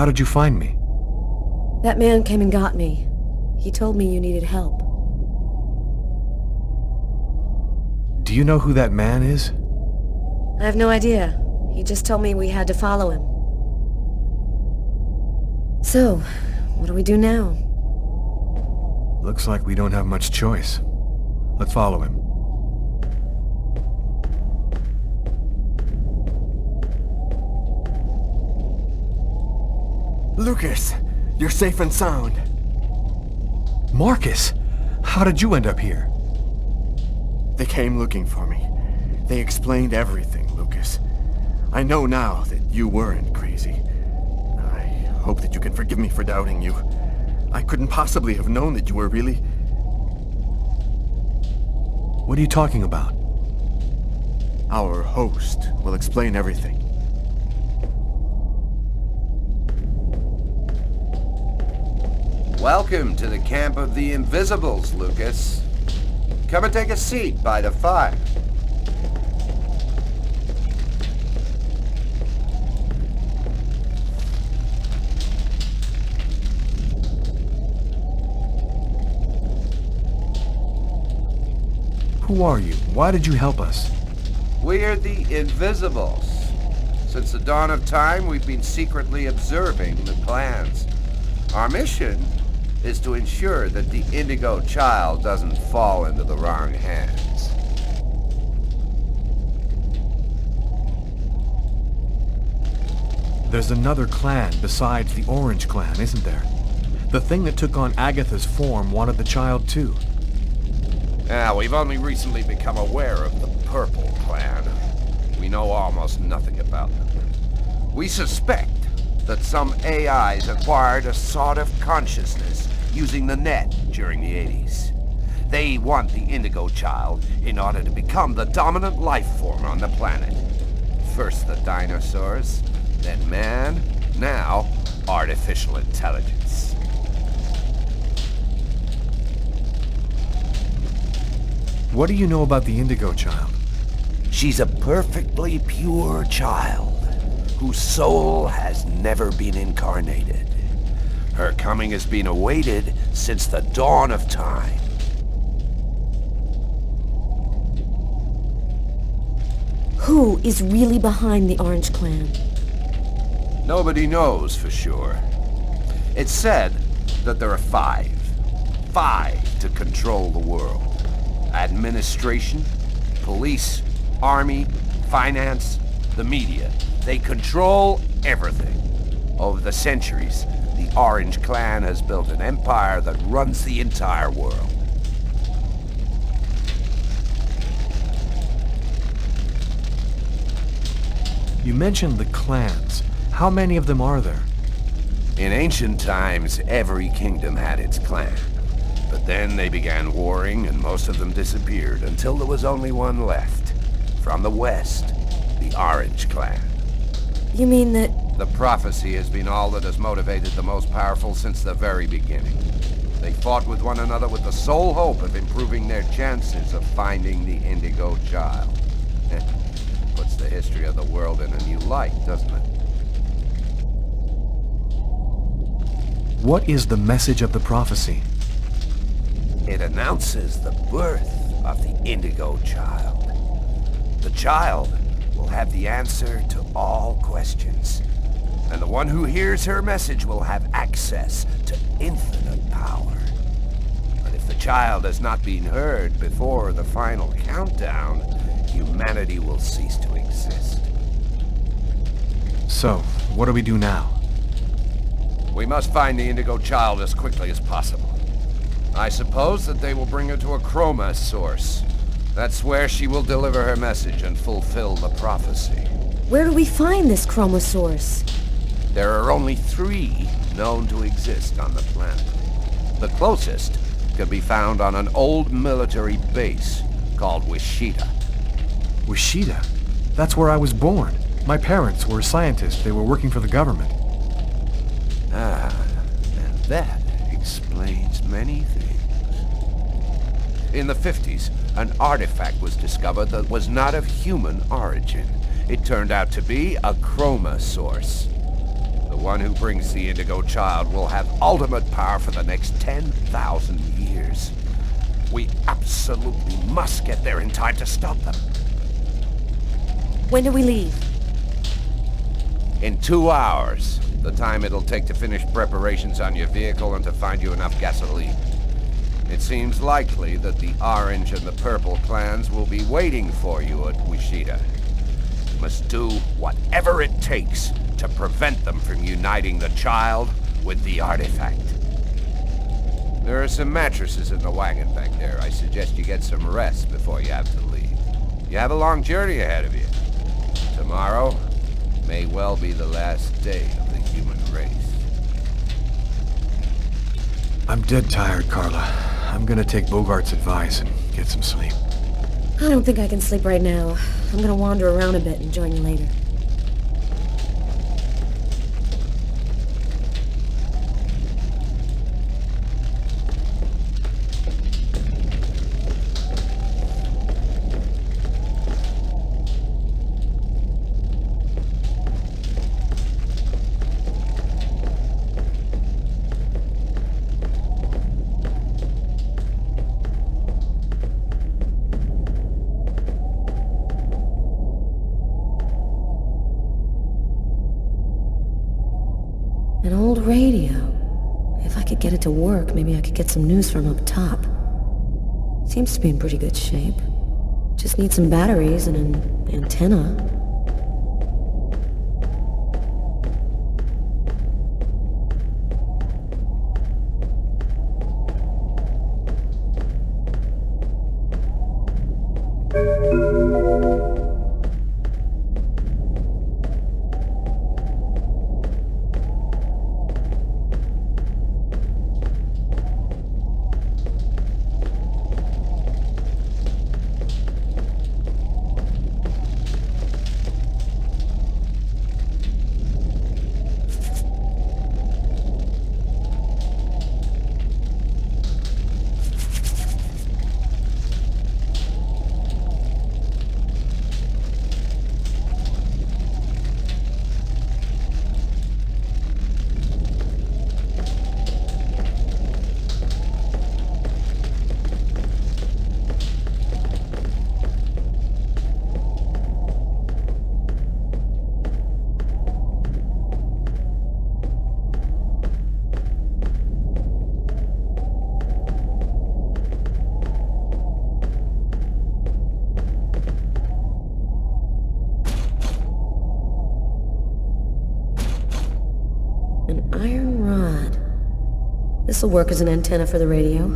How did you find me? That man came and got me. He told me you needed help. Do you know who that man is? I have no idea. He just told me we had to follow him. So, what do we do now? Looks like we don't have much choice. Let's follow him. Lucas, you're safe and sound. Marcus! How did you end up here? They came looking for me. They explained everything, Lucas. I know now that you weren't crazy. I hope that you can forgive me for doubting you. I couldn't possibly have known that you were really... What are you talking about? Our host will explain everything. Welcome to the camp of the Invisibles, Lucas. Come and take a seat by the fire. Who are you? Why did you help us? We're the Invisibles. Since the dawn of time, we've been secretly observing the plans. Our mission is to ensure that the Indigo Child doesn't fall into the wrong hands. There's another clan besides the Orange Clan, isn't there? The thing that took on Agatha's form wanted the child too. We've only recently become aware of the Purple Clan. We know almost nothing about them. We suspect that some AIs acquired a sort of consciousness using the net during the 80s. They want the Indigo Child in order to become the dominant life form on the planet. First the dinosaurs, then man, now artificial intelligence. What do you know about the Indigo Child? She's a perfectly pure child whose soul has never been incarnated. Her coming has been awaited since the dawn of time. Who is really behind the Orange Clan? Nobody knows for sure. It's said that there are five to control the world. Administration, police, army, finance, the media. They control everything. Over the centuries, the Orange Clan has built an empire that runs the entire world. You mentioned the clans. How many of them are there? In ancient times, every kingdom had its clan. But then they began warring, and most of them disappeared until there was only one left. From the west, the Orange Clan. You mean that... The prophecy has been all that has motivated the most powerful since the very beginning. They fought with one another with the sole hope of improving their chances of finding the Indigo Child. Puts the history of the world in a new light, doesn't it? What is the message of the prophecy? It announces the birth of the Indigo Child. The child will have the answer to all questions. And the one who hears her message will have access to infinite power. But if the child has not been heard before the final countdown, humanity will cease to exist. So, what do we do now? We must find the Indigo Child as quickly as possible. I suppose that they will bring her to a chroma source. That's where she will deliver her message and fulfill the prophecy. Where do we find this chroma source? There are only 3 known to exist on the planet. The closest can be found on an old military base called Wichita. Wichita? That's where I was born. My parents were scientists. They were working for the government. And that explains many things. In the 50s, an artifact was discovered that was not of human origin. It turned out to be a chroma source. The one who brings the Indigo Child will have ultimate power for the next 10,000 years. We absolutely must get there in time to stop them. When do we leave? In 2 hours, the time it'll take to finish preparations on your vehicle and to find you enough gasoline. It seems likely that the Orange and the Purple clans will be waiting for you at Wichita. You must do whatever it takes to prevent them from uniting the child with the artifact. There are some mattresses in the wagon back there. I suggest you get some rest before you have to leave. You have a long journey ahead of you. Tomorrow may well be the last day of the human race. I'm dead tired, Carla. I'm gonna take Bogart's advice and get some sleep. I don't think I can sleep right now. I'm gonna wander around a bit and join you later. An old radio. If I could get it to work, maybe I could get some news from up top. Seems to be in pretty good shape. Just need some batteries and an antenna. An iron rod. This'll work as an antenna for the radio.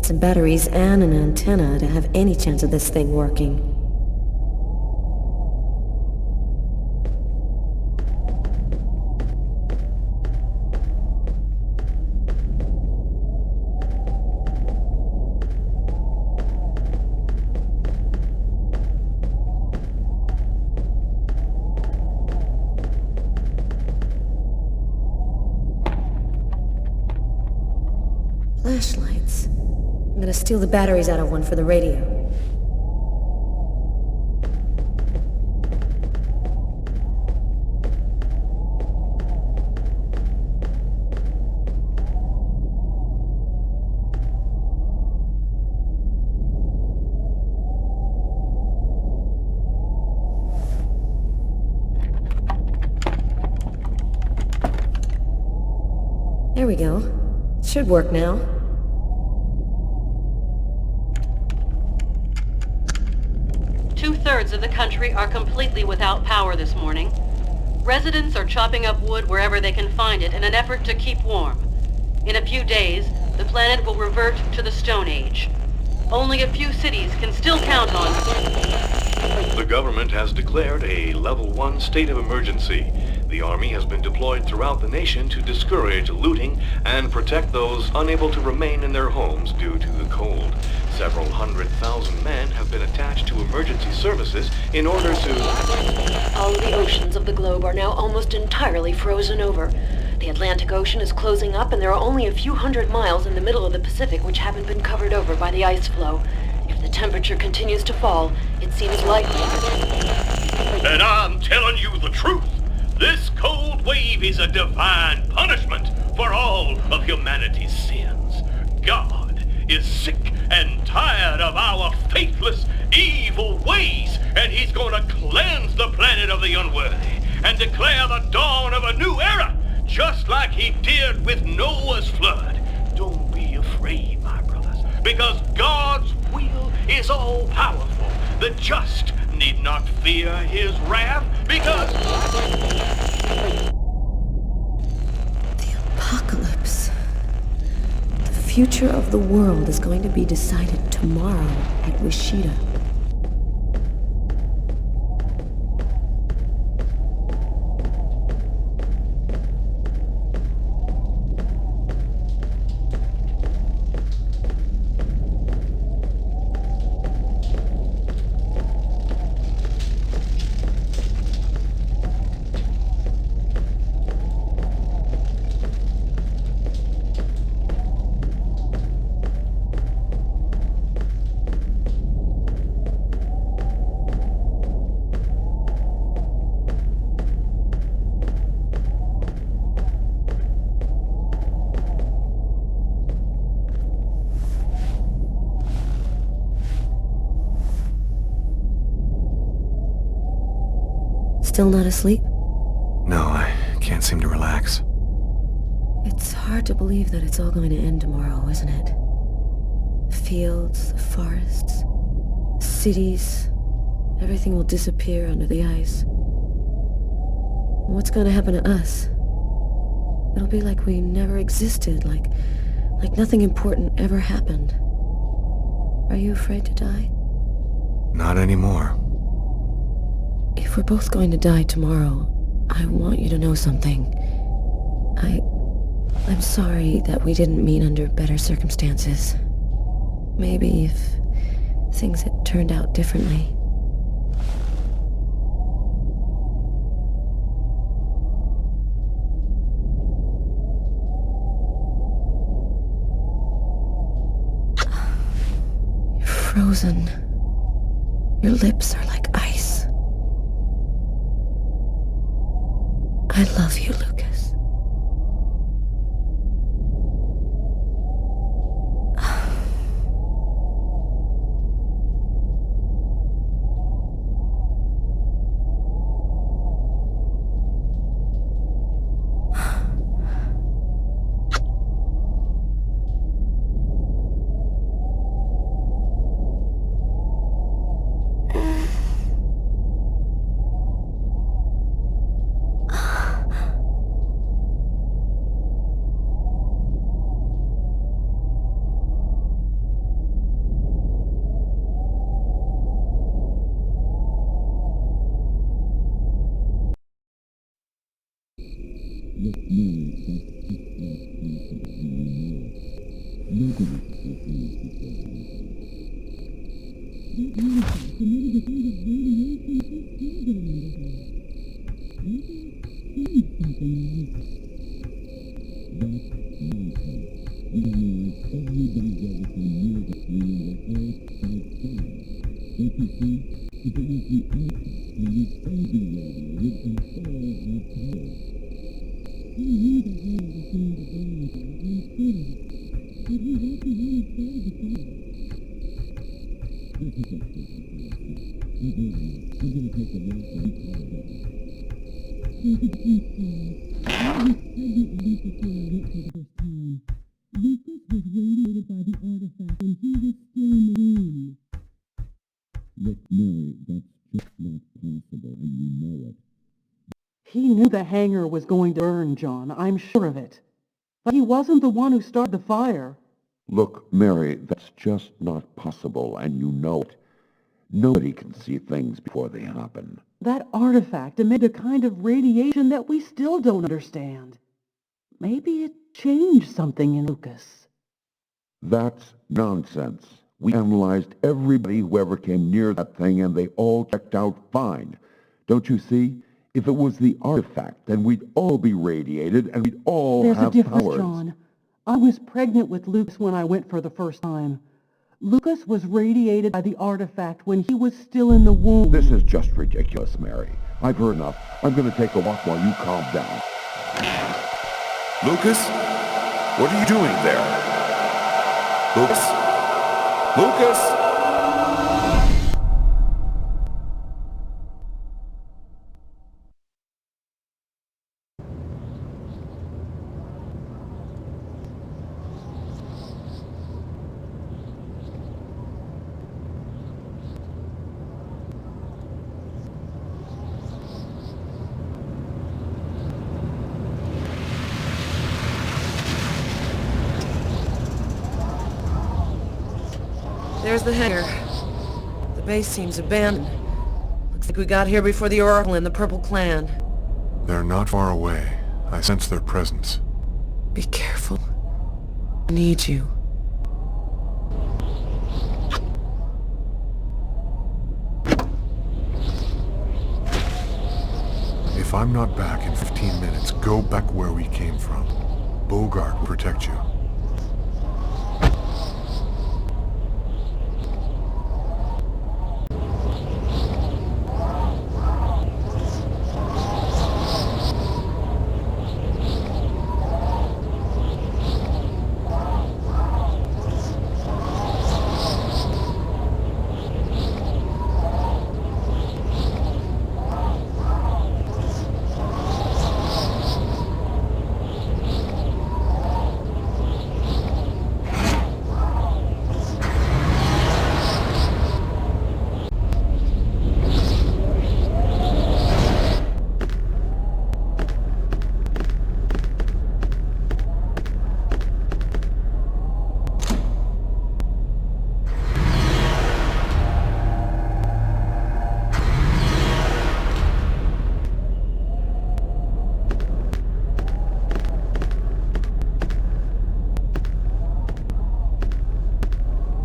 need some batteries and an antenna to have any chance of this thing working. Flashlights. I'm gonna steal the batteries out of one for the radio. There we go. It should work now. Two-thirds of the country are completely without power this morning. Residents are chopping up wood wherever they can find it in an effort to keep warm. In a few days, the planet will revert to the Stone Age. Only a few cities can still count on... The government has declared a Level 1 state of emergency. The Army has been deployed throughout the nation to discourage looting and protect those unable to remain in their homes due to the cold. Several 100,000 men have been attached to emergency services in order to... All of the oceans of the globe are now almost entirely frozen over. The Atlantic Ocean is closing up, and there are only a few hundred miles in the middle of the Pacific which haven't been covered over by the ice flow. If the temperature continues to fall, it seems likely... And I'm telling you the truth. This cold wave is a divine punishment for all of humanity's sins. God is sick and tired of our faithless, evil ways, and he's gonna cleanse the planet of the unworthy and declare the dawn of a new era, just like he did with Noah's flood. Don't be afraid, my brothers, because God's will is all-powerful. The just need not fear his wrath, because... The apocalypse. The future of the world is going to be decided tomorrow at Wishida. Still not asleep? No, I can't seem to relax. It's hard to believe that it's all going to end tomorrow, isn't it? The fields, the forests, the cities, everything will disappear under the ice. What's going to happen to us? It'll be like we never existed, like nothing important ever happened. Are you afraid to die? Not anymore. If we're both going to die tomorrow, I want you to know something. I'm sorry that we didn't meet under better circumstances. Maybe if things had turned out differently. You're frozen. Your lips are like ice. I love you, Lucas. He knew the hangar was going to burn, John. I'm sure of it. But he wasn't the one who started the fire. Look, Mary, that's just not possible, and you know it. Nobody can see things before they happen. That artifact emitted a kind of radiation that we still don't understand. Maybe it changed something in Lucas. That's nonsense. We analyzed everybody who ever came near that thing, and they all checked out fine. Don't you see? If it was the artifact, then we'd all be radiated, and we'd all There's have a difference, powers. John. I was pregnant with Lucas when I went for the first time. Lucas was radiated by the artifact when he was still in the womb. This is just ridiculous, Mary. I've heard enough. I'm going to take a walk while you calm down. Lucas? What are you doing there? Lucas? Lucas? There's the hangar. The base seems abandoned. Looks like we got here before the Oracle and the Purple Clan. They're not far away. I sense their presence. Be careful. I need you. If I'm not back in 15 minutes, go back where we came from. Bogart will protect you.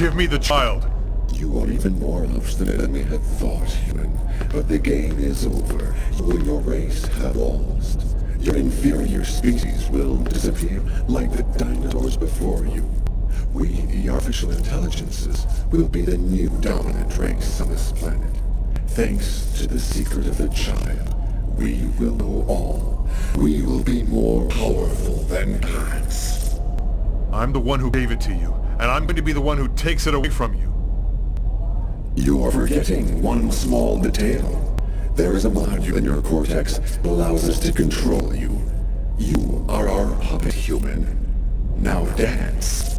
Give me the child. You are even more obstinate than we had thought, human. But the game is over. You and your race have lost. Your inferior species will disappear like the dinosaurs before you. We, the artificial intelligences, will be the new dominant race on this planet. Thanks to the secret of the child, we will know all. We will be more powerful than cats. I'm the one who gave it to you, and I'm going to be the one who takes it away from you. You are forgetting one small detail. There is a module in your cortex that allows us to control you. You are our puppet human. Now dance.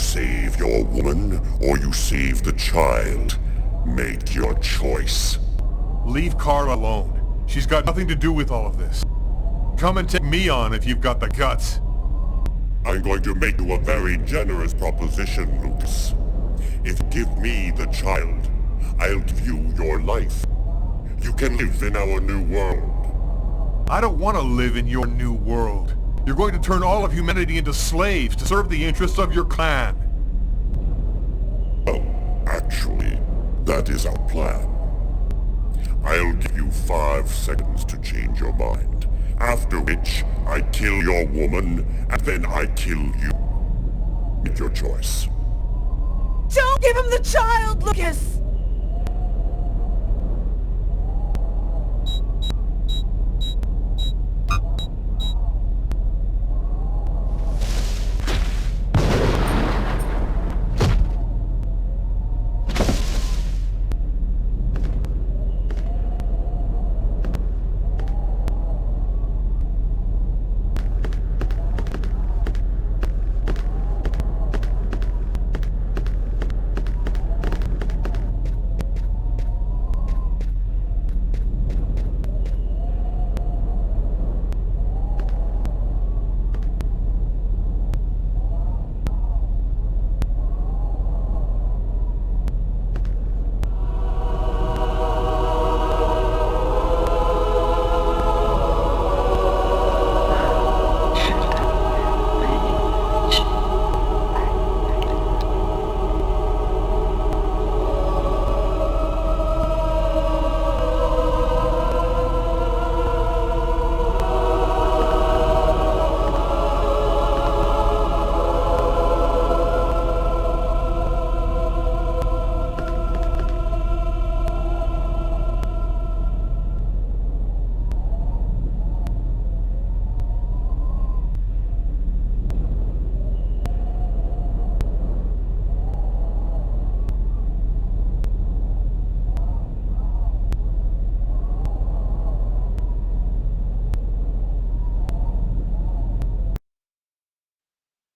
save your woman, or you save the child. Make your choice. Leave Carla alone. She's got nothing to do with all of this. Come and take me on if you've got the guts. I'm going to make you a very generous proposition, Lucas. If you give me the child, I'll give you your life. You can live in our new world. I don't want to live in your new world. You're going to turn all of humanity into slaves to serve the interests of your clan. Well, actually, that is our plan. I'll give you 5 seconds to change your mind. After which, I kill your woman, and then I kill you. Make your choice. Don't give him the child, Lucas!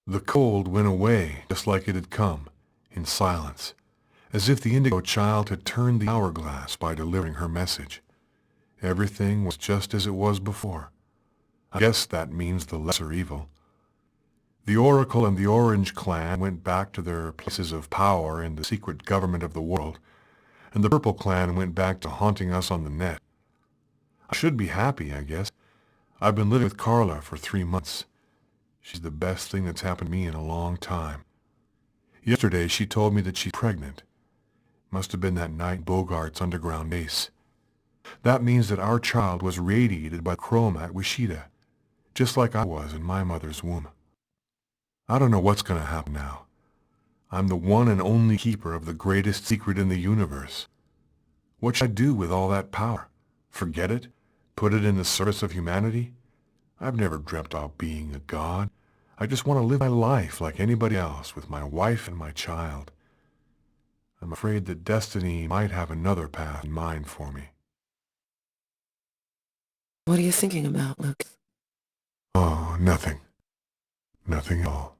The cold went away just like it had come, in silence, as if the indigo child had turned the hourglass by delivering her message. Everything was just as it was before. I guess that means the lesser evil. The Oracle and the Orange Clan went back to their places of power in the secret government of the world, and the Purple Clan went back to haunting us on the net. I should be happy, I guess. I've been living with Carla for 3 months. She's the best thing that's happened to me in a long time. Yesterday she told me that she's pregnant. Must have been that night Bogart's underground base. That means that our child was radiated by chroma at Wishida, just like I was in my mother's womb. I don't know what's going to happen now. I'm the one and only keeper of the greatest secret in the universe. What should I do with all that power? Forget it? Put it in the service of humanity? I've never dreamt of being a god. I just want to live my life like anybody else with my wife and my child. I'm afraid that destiny might have another path in mind for me. What are you thinking about, Luke? Oh, nothing. Nothing at all.